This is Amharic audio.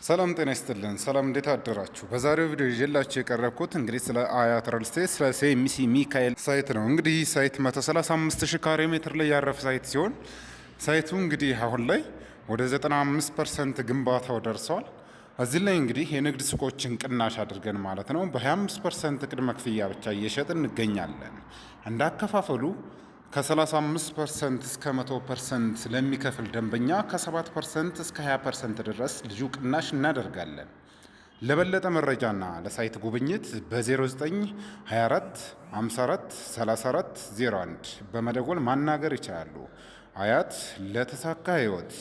ሰላም ጤና ይስጥልን። ሰላም እንዴት አደራችሁ? በዛሬው ቪዲዮ ይዤላችሁ የቀረብኩት እንግዲህ ስለ አያት ሪል ስቴት ስለ ሴሚሲ ሚካኤል ሳይት ነው። እንግዲህ ይህ ሳይት 135,000 ካሬ ሜትር ላይ ያረፈ ሳይት ሲሆን ሳይቱ እንግዲህ አሁን ላይ ወደ 95% ግንባታው ደርሰዋል። እዚህ ላይ እንግዲህ የንግድ ሱቆችን ቅናሽ አድርገን ማለት ነው በ25% ቅድመ ክፍያ ብቻ እየሸጥን እንገኛለን። እንዳከፋፈሉ ከ35% እስከ 100% ለሚከፍል ደንበኛ ከ7% እስከ 20% ድረስ ልዩ ቅናሽ እናደርጋለን። ለበለጠ መረጃና ለሳይት ጉብኝት በ0924 54 34 01 በመደወል ማናገር ይችላሉ። አያት ለተሳካ ህይወት